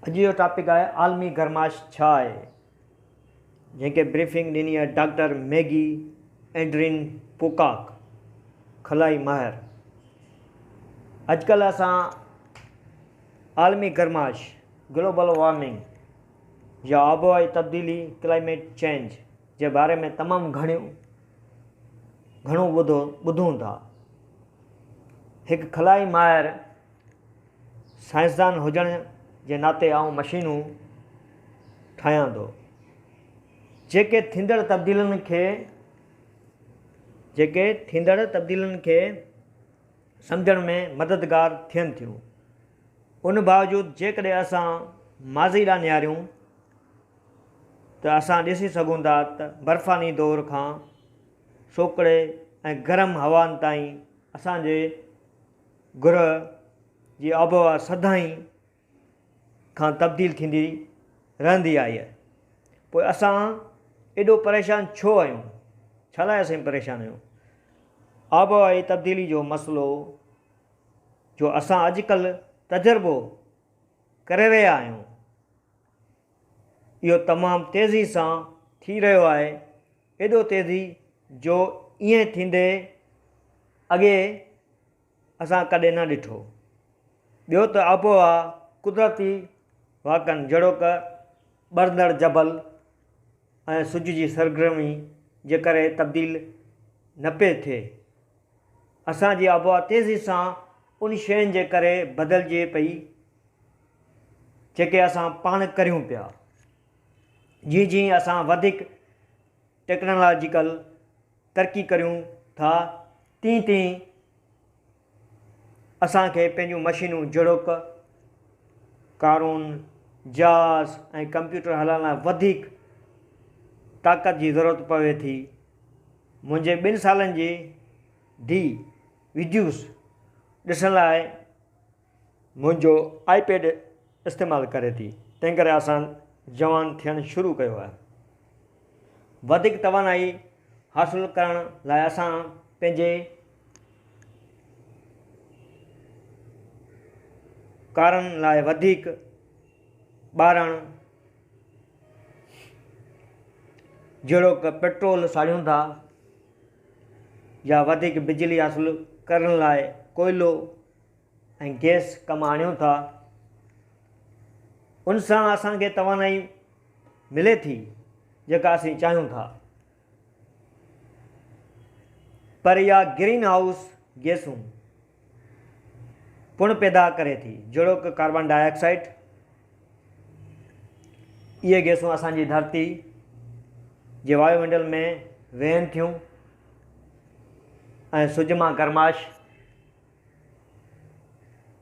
अॼु जो टॉपिक आहे आलमी गरमाश छा आहे, जंहिंखे ब्रीफिंग ॾिनी आहे डॉक्टर मैगी एंड्रिन पोकाक, खलाई माहिर। अॼुकल्ह असां आलमी गरमाश, ग्लोबल वार्मिंग या आबोहवाई तब्दीली, क्लाइमेट चेंज जे बारे में तमामु घणो ॿुधूं था। हिकु खलाई माहिर साइंसदान हुजण जे नाते आउं मशीनूं ठाहियां थो जेके थींदड़ तब्दीलियुनि खे सम्झण में मददगार थियनि थियूं। उन बावजूदि जेकॾहिं असां माज़ी ॾांहुं निहारियूं त असां ॾिसी सघूं था त बर्फ़ानी दौर खां सोकड़े ऐं गरम हवाउनि ताईं असांजे ग्रह जी आबोहवा सदाईं खां तब्दील थींदी रहंदी आई आहे। पोइ असां एॾो परेशान छो आहियूं? छा लाइ असां परेशान आहियूं? आबोहवाई तब्दीली जो मसइलो जो असां अॼुकल्ह तजुर्बो करे रहिया आहियूं, इहो तमामु तेज़ी सां थी रहियो आहे। एॾो तेज़ी जो ईअं थींदे अॻे असां कॾहिं न ॾिठो। ॿियो त आबोहवा कुदरती वाक़नि जहिड़ो क ॿरंदड़ जबल ऐं सिज जी सरगर्मी जे करे तब्दील न पिए थिए। असांजी आबोहवा तेज़ी सां उन शयुनि जे करे बदिलजे पई जेके असां पाण करियूं पिया। जीअं जीअं असां वधीक टेक्नोलॉजिकल तरक़ी करियूं था, तीअं तीअं असांखे पंहिंजूं मशीनूं जहिड़ो क कारून, जहाज़ ऐं कंप्यूटर हलाइण लाइ वधीक ताक़त जी ज़रूरत पवे थी। मुंहिंजे 2 सालनि जी धीउ वीडियोस ॾिसण लाइ मुंहिंजो आईपैड इस्तेमालु करे थी, तंहिं करे असां जवान थियणु शुरू कयो आहे। वधीक तवानाई हासिलु करण लाइ असां पंहिंजे कारनि लाइ वधीक ॿारणु जहिड़ो क पेट्रोल साड़ियूं था या वधीक बिजली हासिलु करण लाइ कोयलो ऐं गैस कमु आणियूं था। उन सां असांखे तवानाई मिले थी जेका असीं चाहियूं था, पर इहा ग्रीन हाउस गैसूं पुण पैदा करे थी जहिड़ो क कार्बन डाइऑक्साइड। इहे गैसूं असांजी धरती जे वायुमंडल में वहनि थियूं ऐं सिज मां गरमाश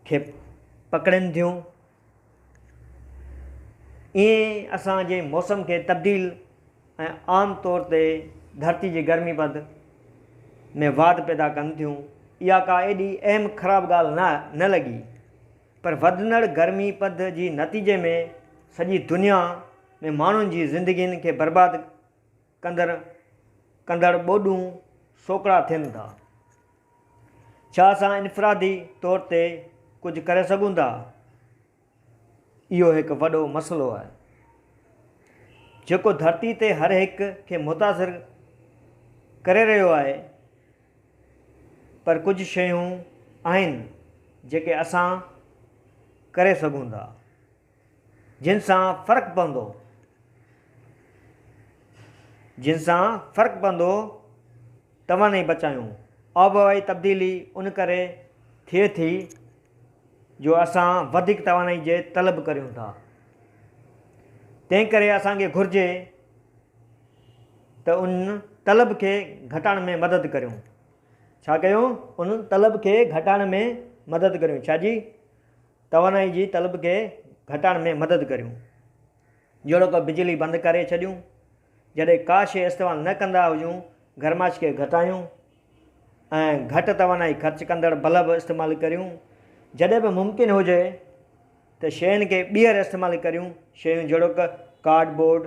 खे पकड़नि थियूं। ईअं असांजे मौसम खे तब्दील ऐं आम तौर ते धरती जी गर्मी पद में वाध पैदा कनि थियूं। इहा का एॾी अहम ख़राबु ॻाल्हि न लॻी, पर वधंदड़ गर्मी पद जी नतीजे में सॼी दुनिया में माण्हुनि जी ज़िंदगियुनि खे बर्बादु कंदड़ ॿोॾूं सोकड़ा थियनि था। छा असां इनफ़रादी तौर ते कुझु करे सघूं था? इहो हिकु वॾो मसइलो आहे जेको धरती ते हर हिक खे मुतासिर करे रहियो आहे। पर कुझु शयूं आहिनि जेके असां करे सघूं था, जिन सां फ़र्क़ु पवंदो तवानाई बचायूं। आबोहवाई तब्दीली उन करे थिए थी जो असां वधीक तवानाई जे तलब करियूं था। तंहिं करे असांखे घुरिजे त उन तलब खे घटाइण में मदद करियूं। छा कयूं? उन तलब खे घटाइण में मदद करियूं। छाजी? तवानाई जी तलब खे घटाइण में मदद करियूं। जहिड़ो क बिजली बंदि करे छॾियूं, जॾहिं का शइ इस्तेमालु न कंदा हुजूं, गरमाश खे घटायूं ऐं घटि तवानाई ख़र्च कंदड़ बल्ब इस्तेमालु करियूं। जॾहिं बि मुमकिन हुजे त शयुनि खे ॿीहर इस्तेमालु करियूं। शयूं जहिड़ो क कार्डबोर्ड,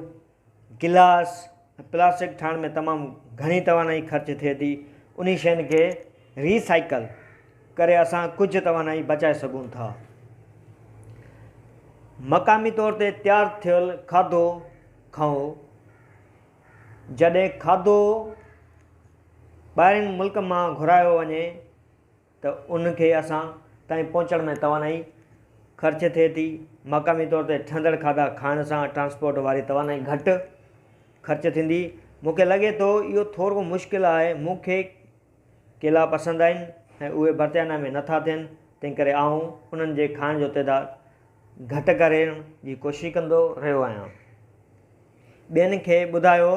गिलास, प्लास्टिक ठाहिण में तमामु घणी तवानाई ख़र्च थिए थी। उन शयुनि खे रीसाइकल करे असां कुझु तवानाई बचाए सघूं था। मक़ामी तौर ते तयारु थियल खाधो खाओ। जॾहिं खाधो ॿाहिरिनि मुल्क मां घुरायो वञे त उनखे असां ताईं पहुचण में तवानाई ख़र्च थिए थी। मक़ामी तौर ते ठहिंदड़ खाधा खाइण सां ट्रांसपोर्ट वारी तवानाई घटि ख़र्च थींदी। मूंखे लॻे थो इहो थोरो मुश्किल आहे। मूंखे केला पसंदि आहिनि ऐं उहे बर्ताना में नथा थियनि, तंहिं करे आउं उन्हनि जे खाइण जो तइदादु घटि करण जी कोशिशि कंदो रहियो आहियां। ॿियनि खे ॿुधायो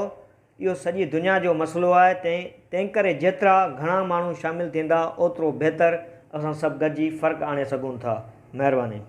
इहो सॼी दुनिया जो मसइलो आहे, तंहिं करे जेतिरा घणा माण्हू शामिलु थींदा ओतिरो बहितर असां सभु गॾिजी फ़र्क़ु आणे सघूं था। महिरबानी।